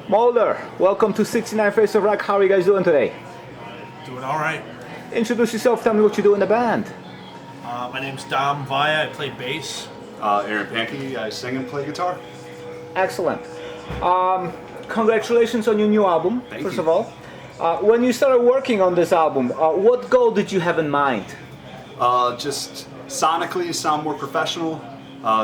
Mulder, welcome to 69 Face of Rock. How are you guys doing today? Doing all right. Introduce yourself, tell me what you do in the band. My name's Dom Vaia. I play bass. Aaren Pantke, I sing and play guitar. Excellent. Congratulations on your new album, first of all. When you started working on this album, what goal did you have in mind? Just sonically sound more professional,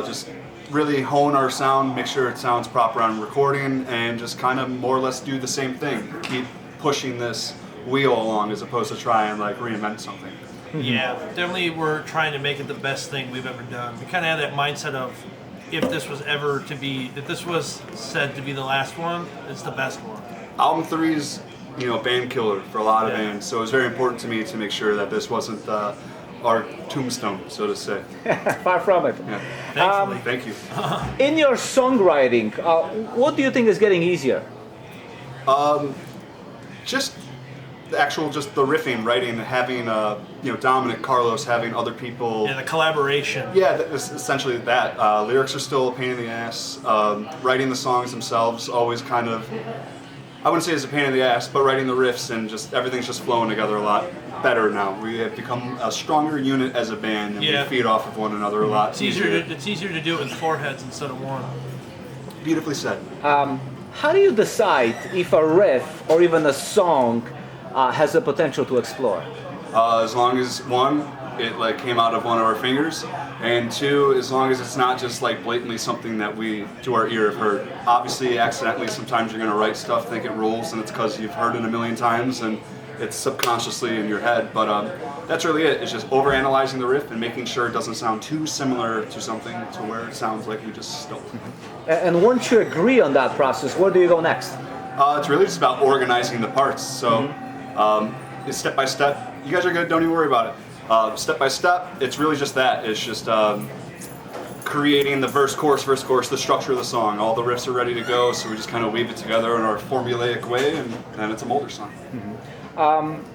just really hone our sound, make sure it sounds proper on recording, and just kind of more or less do the same thing. Keep pushing this wheel along as opposed to try and like reinvent something. Yeah, definitely we're trying to make it the best thing we've ever done. We kind of had that mindset of if this was said to be the last one, it's the best one. Album 3 is, band killer for a lot of bands, so it was very important to me to make sure that this wasn't our tombstone, so to say. Far from it. Yeah. Thankfully. Thank you. In your songwriting, what do you think is getting easier? Just the riffing, writing, having Dominic, Carlos, having other people. Yeah, the collaboration. Yeah, that's essentially that. Lyrics are still a pain in the ass. Writing the songs themselves always kind of, I wouldn't say it's a pain in the ass, but writing the riffs and just everything's just flowing together a lot better now. We have become a stronger unit as a band, and we feed off of one another a lot. It's easier to do it with 4 heads instead of 1. Beautifully said. How do you decide if a riff or even a song has the potential to explore? As long as one, it came out of one of our fingers, and 2, as long as it's not just blatantly something that we to our ear have heard. Obviously, accidentally, sometimes you're going to write stuff, think it rules, and it's because you've heard it a million times and it's subconsciously in your head. But that's really it. It's just overanalyzing the riff and making sure it doesn't sound too similar to something to where it sounds like we just stole it. And once you agree on that process, where do you go next? It's really just about organizing the parts. So it's step by step. You guys are good, don't even worry about it. Step by step, it's really just that. It's just creating the verse, chorus, the structure of the song. All the riffs are ready to go, so we just kind of weave it together in our formulaic way, and then it's a Mulder song.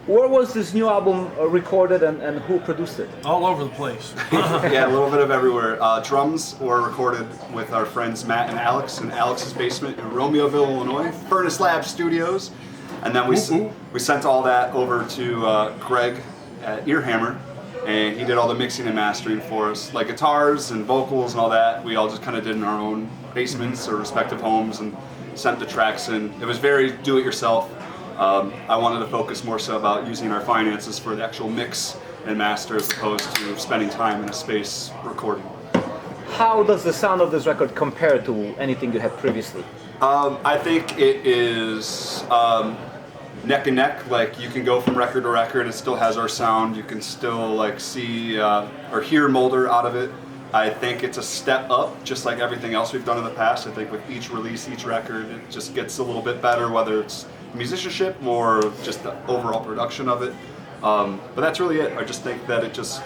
Where was this new album recorded and who produced it? All over the place. Yeah, a little bit of everywhere. Drums were recorded with our friends Matt and Alex in Alex's basement in Romeoville, Illinois, Furnace Lab Studios. And then we sent all that over to Greg at Earhammer, and he did all the mixing and mastering for us. Like guitars and vocals and all that, we all just kind of did in our own basements or respective homes and sent the tracks in. It was very do-it-yourself. I wanted to focus more so about using our finances for the actual mix and master as opposed to spending time in a space recording. How does the sound of this record compare to anything you had previously? I think it is neck and neck. You can go from record to record, it still has our sound. You can still see or hear Mulder out of it. I think it's a step up, just like everything else we've done in the past. I think with each release, each record, it just gets a little bit better, whether it's musicianship or just the overall production of it. But that's really it. I just think that it just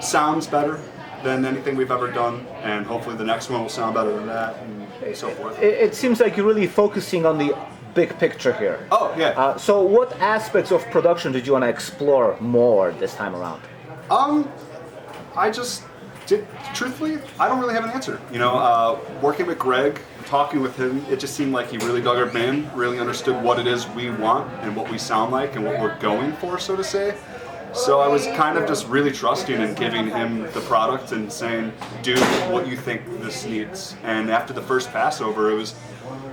sounds better than anything we've ever done, and hopefully the next one will sound better than that, and so forth. It seems like you're really focusing on the big picture here. Oh, yeah. So what aspects of production did you want to explore more this time around? Truthfully, I don't really have an answer. Working with Greg, talking with him, it just seemed like he really dug our band, really understood what it is we want and what we sound like and what we're going for, so to say. So I was kind of just really trusting and giving him the product and saying, do what you think this needs. And after the first Passover, it was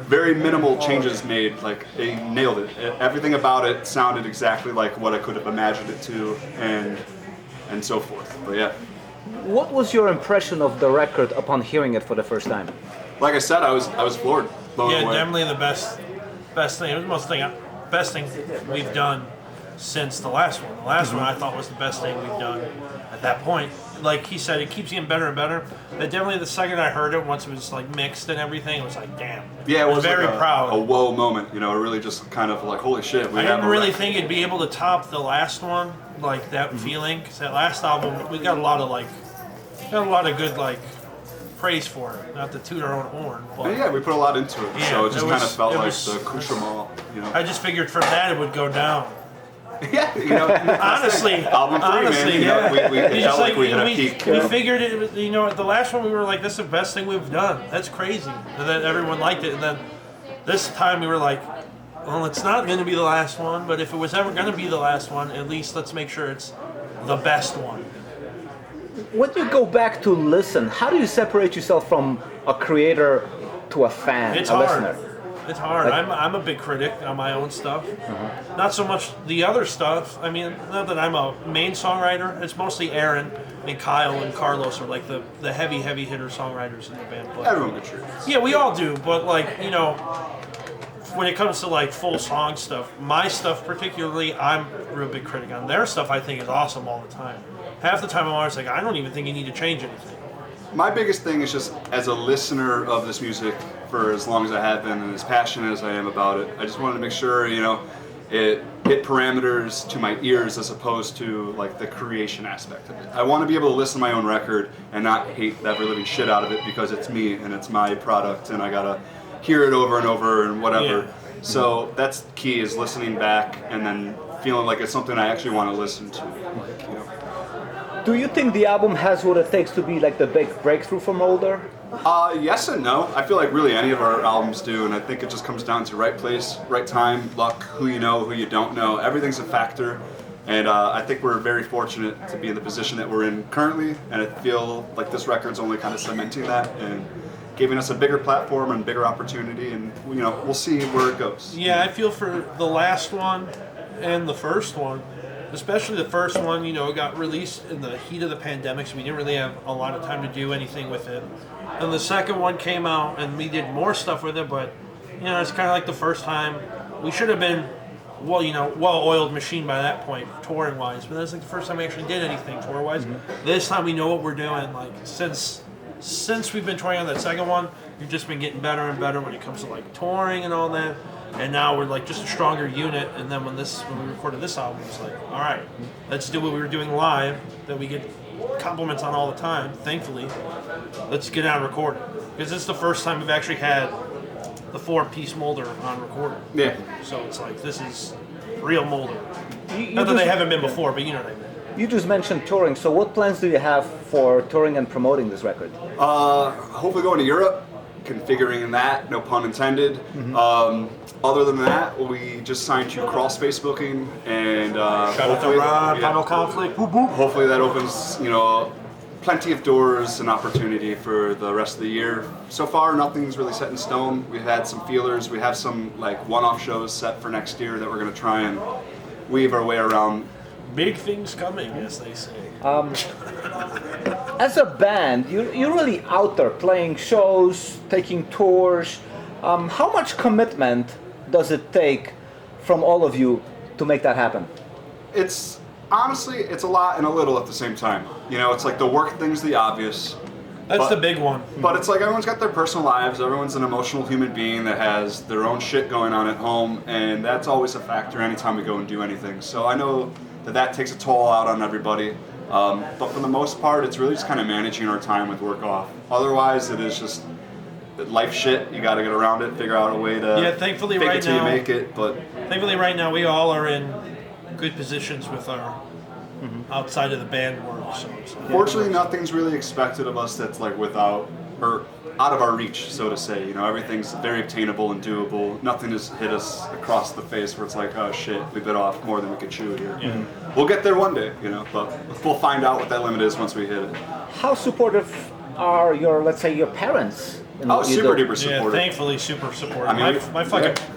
very minimal changes made. They nailed it. Everything about it sounded exactly like what I could have imagined it to, and so forth. But yeah. What was your impression of the record upon hearing it for the first time? Like I said, I was floored, blown away. Definitely the best thing. It was the best thing we've done since the last one. The last one I thought was the best thing we've done at that point. Like he said, it keeps getting better and better. But definitely the second I heard it, once it was mixed and everything, it was damn. Yeah, it was very proud. A whoa moment. It really just kind of holy shit. I didn't really think it'd be able to top the last one, that feeling. Because that last album, we got a lot of good praise for it. Not to toot our own horn. But yeah, we put a lot into it. Yeah, so it just kind of felt like the accoutrement. I just figured from that it would go down. Yeah, honestly, album 3, man. We felt like we hit a peak. We figured it. The last one we were like, "This is the best thing we've done." That's crazy. And then everyone liked it, and then This time we were like, well, it's not going to be the last one, but if it was ever going to be the last one, at least let's make sure it's the best one. When you go back to listen, how do you separate yourself from a creator to a fan, It's a hard. listener? It's hard. Like- I'm a big critic on my own stuff. Not so much the other stuff. I mean, not that I'm a main songwriter. It's mostly Aaren and Kyle and Carlos are like the heavy hitter songwriters in the band. But, Everyone contributes. yeah, we all do. But like, you know, when it comes to like full song stuff, my stuff particularly, I'm a real big critic on. Their stuff I think is awesome all the time. Half the time I'm always like, I don't even think you need to change anything. My biggest thing is just as a listener of this music for as long as I have been and as passionate as I am about it, I just wanted to make sure, you know, it hit parameters to my ears as opposed to like the creation aspect of it. I want to be able to listen to my own record and not hate the ever living shit out of it because it's me and it's my product and I gotta hear it over and over and whatever. Yeah. So that's the key, is listening back and then feeling like it's something I actually want to listen to. You know. Do you think the album has what it takes to be like the big breakthrough for Mulder? Yes and no. I feel like really any of our albums do, and I think it just comes down to right place, right time, luck, who you know, who you don't know. Everything's a factor, and I think we're very fortunate to be in the position that we're in currently, and I feel like this record's only kind of cementing that and giving us a bigger platform and bigger opportunity, and you know, we'll see where it goes. Yeah, I feel for the last one and the first one, especially the first one, you know, it got released in the heat of the pandemic, so we didn't really have a lot of time to do anything with it. And the second one came out, and we did more stuff with it, but, you know, it's kind of like the first time. We should have been, well, you know, well-oiled machine by that point, touring-wise, but that's like the first time we actually did anything tour-wise. This time we know what we're doing. Like, since we've been touring on that second one, we've just been getting better and better when it comes to, like, touring and all that. And now we're like just a stronger unit. And then when we recorded this album, it's like, all right, let's do what we were doing live that we get compliments on all the time. Thankfully, let's get out and record it because it's the first time we've actually had the 4-piece Mulder on recording. Yeah. So it's like this is real Mulder. You Not that they just- haven't been before, but you know what I mean. You just mentioned touring, so what plans do you have for touring and promoting this record? Hopefully going to Europe, configuring that, no pun intended. Other than that, we just signed to Crawl Space Booking, and Shout out to Ron, Final Conflict. Whoop, whoop. hopefully that opens, you know, plenty of doors and opportunity for the rest of the year. So far, nothing's really set in stone. We've had some feelers. We have some like one-off shows set for next year that we're going to try and weave our way around. Big things coming, as they say. As a band, you're really out there playing shows, taking tours. How much commitment does it take from all of you to make that happen? It's honestly, it's a lot and a little at the same time. You know, it's like the work thing's the obvious. That's But- the big one. But it's like everyone's got their personal lives. Everyone's an emotional human being that has their own shit going on at home, and that's always a factor anytime we go and do anything. So I know that takes a toll out on everybody. But for the most part, it's really just kind of managing our time with work off. Otherwise, it is just life shit. You got to get around it, figure out a way to Yeah, thankfully fake right it till now- you make it. But Thankfully, right now we all are in good positions with our outside of the band work. So it's like, fortunately, nothing's really expected of us that's like without or out of our reach, so to say. You know, everything's very obtainable and doable. Nothing has hit us across the face where it's like, oh shit, we bit off more than we could chew here. Yeah. We'll get there one day, you know, but we'll find out what that limit is once we hit it. How supportive are your, let's say, your parents? in Oh, what you super do? duper Yeah, supportive. thankfully, super supportive. I mean,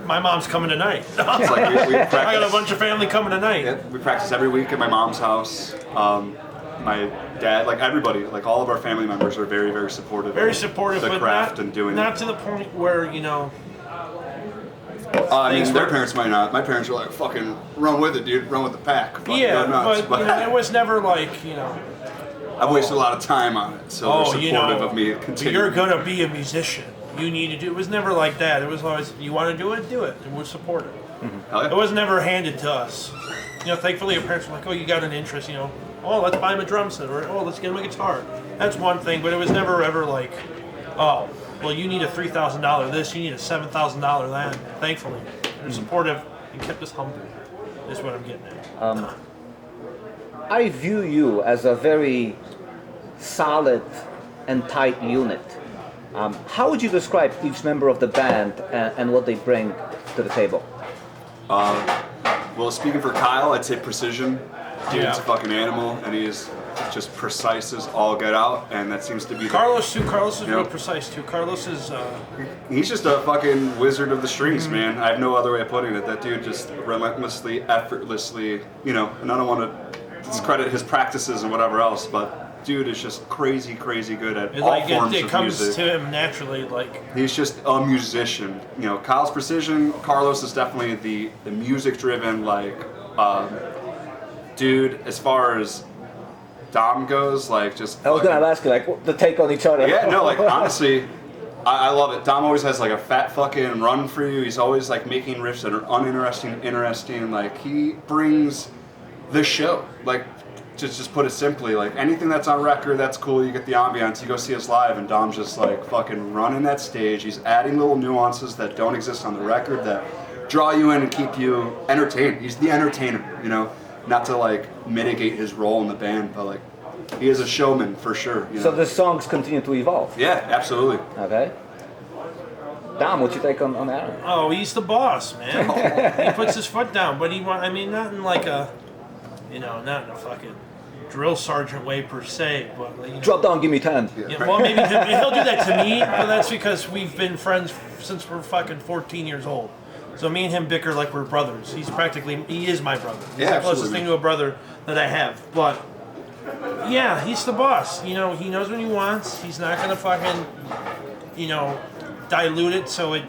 my mom's coming tonight. It's like we I got a practice. bunch of family coming tonight. Yeah, we practice every week at my mom's house. My dad, like everybody, like all of our family members are very, very supportive. Very of supportive, the but craft not, and doing not it. to the point where, you know, I mean, things their were- parents might not. My parents were like, "Fucking run with it, dude. Run with the pack." Fucking yeah, go nuts. but you know, it was never like, you know, I've wasted a lot of time on it, so they're supportive you know, of me you're continuing. gonna be a musician. You need to do. It was never like that. It was always, you want to do it, and we'll support it. Hell yeah. It was never handed to us. You know, thankfully, our parents were like, "Oh, you got an interest," you know. "Oh, let's buy him a drum set," or "Oh, let's get him a guitar." That's one thing, but it was never ever like, "Oh, well, you need a $3,000 this, you need a $7,000 that." Thankfully, they're supportive and kept us humble. Is what I'm getting at. I view you as a very solid and tight unit. How would you describe each member of the band and what they bring to the table? Well, speaking for Kyle, I'd say precision. Dude's a fucking animal, and he's just precise as all get out, and that seems to be Carlos too. Carlos is really precise too. Carlos is. He's just a fucking wizard of the strings, man. I have no other way of putting it. That dude just relentlessly, effortlessly, and I don't want to discredit his practices and whatever else, but dude is just crazy good at all forms of music. It comes to him naturally, like. He's just a musician. Kyle's precision. Carlos is definitely the music-driven, like, dude. As far as Dom goes, like, just. I was gonna ask you, like, the take on each other. Yeah, no, like, honestly, I love it. Dom always has, like, a fat fucking run for you. He's always, like, making riffs that are uninteresting, interesting. Like, he brings the show. Like, just put it simply, like, anything that's on record, that's cool. You get the ambiance. You go see us live, and Dom's just, like, fucking running that stage. He's adding little nuances that don't exist on the record that draw you in and keep you entertained. He's the entertainer, Not to, like, mitigate his role in the band, but, like, he is a showman for sure. So the songs continue to evolve? Yeah, absolutely. Okay. Dom, what's your take on Aaren? Oh, he's the boss, man. He puts his foot down, but not in like a, not in a fucking drill sergeant way per se, but like, Drop down, give me 10. Yeah, well, maybe he'll do that to me, but that's because we've been friends since we're fucking 14 years old. So me and him bicker like we're brothers. He is my brother. He's the closest thing to a brother that I have. But yeah, he's the boss. He knows what he wants. He's not gonna fucking, dilute it so it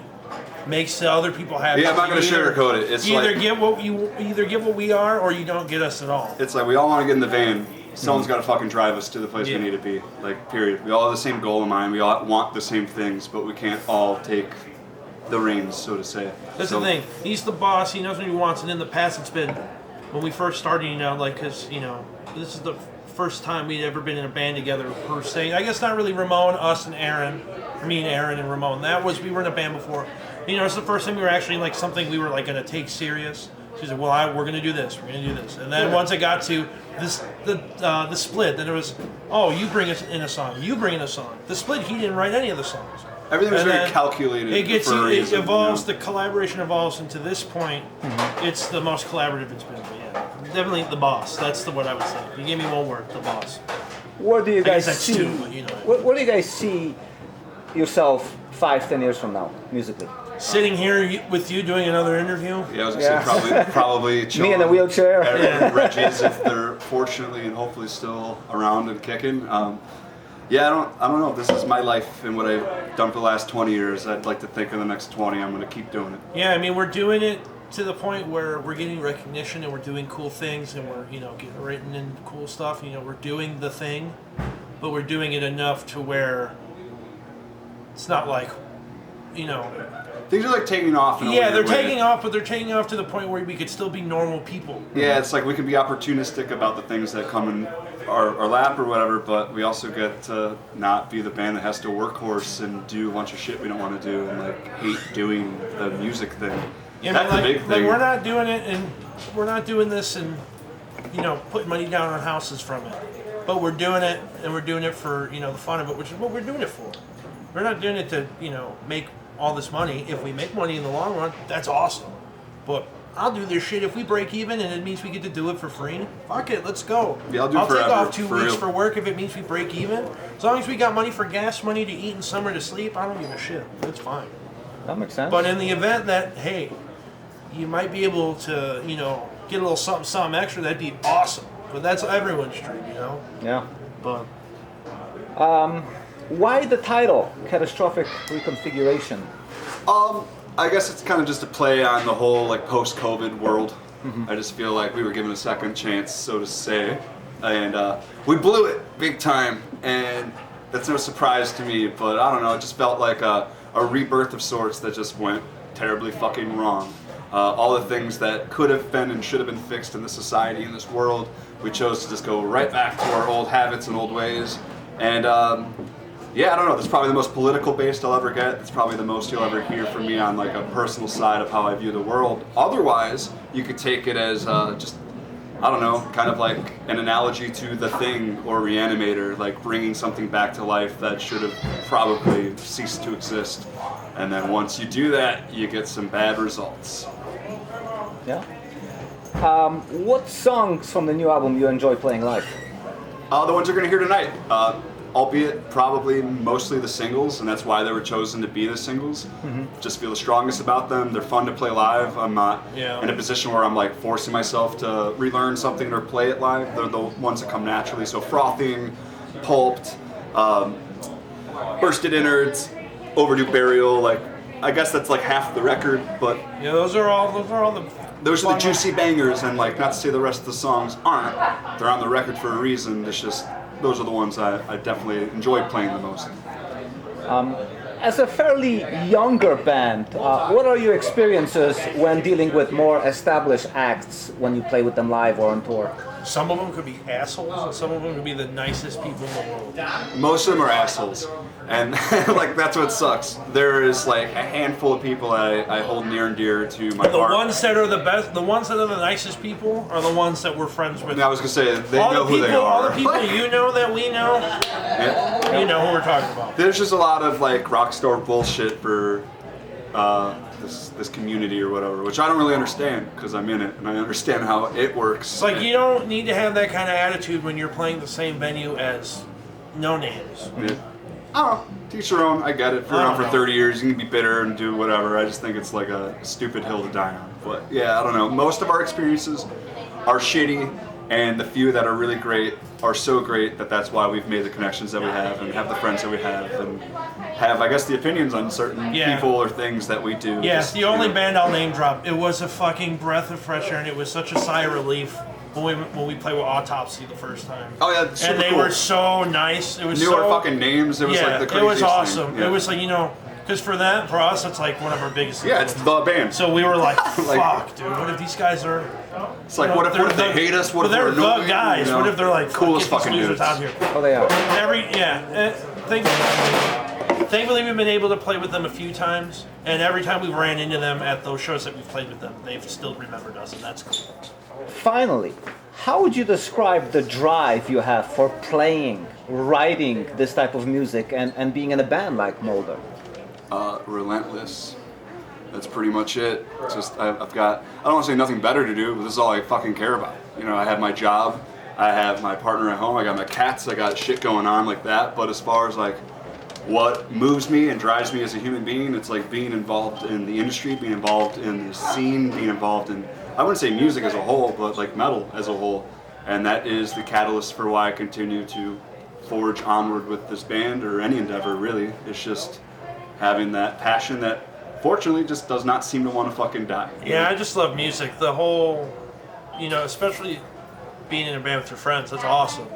makes the other people happy. Yeah, I'm not gonna sugarcoat it. It's you like, either get what we are, or you don't get us at all. It's like we all want to get in the van. Someone's got to fucking drive us to the place we need to be. Like, period. We all have the same goal in mind. We all want the same things, but we can't all take the reins, so to say. That's the thing. He's the boss. He knows what he wants. And in the past, it's been when we first started. Because this is the first time we'd ever been in a band together per se. I guess not really Ramon, us and Aaren. Me and Aaren and Ramon. We were in a band before. It's the first time we were actually like something we were like going to take serious. She said, "Well, we're going to do this. We're going to do this." And then once it got to the split, then it was, "Oh, you bring us in a song. You bring in a song." The split, he didn't write any of the songs. Everything was very calculated. It evolves. The collaboration evolves, and to this point, it's the most collaborative it's been. But yeah, definitely the boss. That's what I would say. You gave me one word, the boss. Where do you guys that's see? two, but Where do you guys see yourself 5-10 years from now, musically? Sitting here with you doing another interview. Yeah, I was gonna say probably me in a wheelchair. Reggie's, if they're fortunately and hopefully still around and kicking. Yeah, I don't know. This is my life and what I've done for the last 20 years. I'd like to think in the next 20, I'm gonna keep doing it. Yeah, I mean, we're doing it to the point where we're getting recognition and we're doing cool things and we're getting written and cool stuff. We're doing the thing, but we're doing it enough to where it's not like, things are like taking off. They're taking off, but they're taking off to the point where we could still be normal people. Yeah, it's like we can be opportunistic about the things that come in our lap or whatever, but we also get to not be the band that has to workhorse and do a bunch of shit we don't want to do and like hate doing the music thing. Yeah, that's a big thing. We're not doing it, and we're not doing this, and putting money down on houses from it. But we're doing it, and we're doing it for the fun of it, which is what we're doing it for. We're not doing it to make all this money. If we make money in the long run, that's awesome. But I'll do this shit if we break even and it means we get to do it for free. Fuck it, let's go. Yeah, I'll take off 2 weeks for work if it means we break even. As long as we got money for gas, money to eat, and somewhere to sleep, I don't give a shit. That's fine. That makes sense. But in the event that, hey, you might be able to, get a little something extra, that'd be awesome. But that's everyone's dream, Yeah. But why the title, Catastrophic Reconfiguration? I guess it's kind of just a play on the whole like post-COVID world. I just feel like we were given a second chance, so to say, and we blew it big time. And that's no surprise to me, but I don't know. It just felt like a rebirth of sorts that just went terribly fucking wrong. All the things that could have been and should have been fixed in this society, in this world, we chose to just go right back to our old habits and old ways. And yeah, I don't know. That's probably the most political based I'll ever get. It's probably the most you'll ever hear from me on like a personal side of how I view the world. Otherwise, you could take it as just I don't know, kind of like an analogy to The Thing or Reanimator, like bringing something back to life that should have probably ceased to exist. And then once you do that, you get some bad results. Yeah. What songs from the new album you enjoy playing live? The ones you're going to hear tonight, albeit probably mostly the singles, and that's why they were chosen to be the singles. Just feel the strongest about them. They're fun to play live. I'm not in a position where I'm like forcing myself to relearn something or play it live. They're the ones that come naturally. So Frothing, Pulped, Bursted Innards, Overdue Burial, like I guess that's like half the record, but Yeah, those are all those are the juicy bangers, and like not to say the rest of the songs aren't. They're on the record for a reason. It's just those are the ones I definitely enjoy playing the most. As a fairly younger band, what are your experiences when dealing with more established acts when you play with them live or on tour? Some of them could be assholes, and some of them could be the nicest people in the world. Most of them are assholes, and like that's what sucks. There is like a handful of people I hold near and dear to my The heart. ones that are the best, the ones that are the nicest people, are the ones that we're friends with. And I was gonna say they all know the who people, they are. all the people you know that we know, Yeah. you know who we're talking about. There's just a lot of like rock star bullshit for this community or whatever, which I don't really understand because I'm in it and I understand how it works. It's like you don't need to have that kind of attitude when you're playing the same venue as no names. Yeah. I don't know. Teach your own. I get it. If you're around for 30 years, you can be bitter and do whatever. I just think it's like a stupid hill to die on. But yeah, I don't know. Most of our experiences are shitty, and the few that are really great are so great that that's why we've made the connections that we have and have the friends that we have and have, I guess, the opinions on certain people or things that we do. Yeah, it's the only band I'll name drop. It was a fucking breath of fresh air, and it was such a sigh of relief when we played with Autopsy the first time. Oh yeah, super and they cool. were so nice. It was Knew so, our fucking names. It was like the craziest it was awesome. thing. Yeah. It was like, you know, because for us, it's like one of our biggest. Yeah, it's the band. So we were like, fuck, dude. What if these guys are? It's like, what if they hate us? What if they're we're annoying? the guys? You know? What if they're like coolest get fucking these losers dudes out here? Oh, they are. Thankfully, we've been able to play with them a few times, and every time we ran into them at those shows that we've played with them, they've still remembered us, and that's cool. Finally, how would you describe the drive you have for playing, writing this type of music, and being in a band like Molder? Relentless. That's pretty much it. It's just I've got, I don't want to say nothing better to do, but this is all I fucking care about. You know, I have my job, I have my partner at home, I got my cats, I got shit going on like that. But as far as like what moves me and drives me as a human being, it's like being involved in the industry, being involved in the scene, being involved in, I wouldn't say music as a whole, but like metal as a whole. And that is the catalyst for why I continue to forge onward with this band or any endeavor really. It's just having that passion that fortunately just does not seem to want to fucking die. Yeah, I just love music. The whole, you know, especially being in a band with your friends, that's awesome.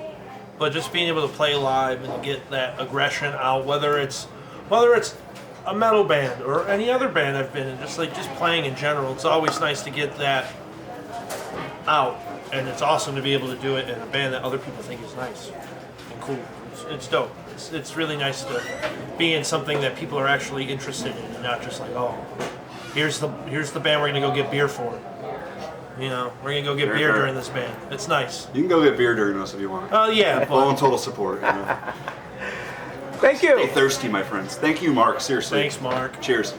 But just being able to play live and get that aggression out, whether it's a metal band or any other band I've been in, just playing in general, it's always nice to get that out. And it's awesome to be able to do it in a band that other people think is nice and cool. It's dope. It's really nice to be in something that people are actually interested in, and not just like, oh, here's the band we're gonna go get beer for. You know, we're gonna go get beer during this band. It's nice. You can go get beer during us if you want. Oh yeah. Full and total support. You know? Thank you. Stay thirsty, my friends. Thank you, Mark. Seriously. Thanks, Mark. Cheers.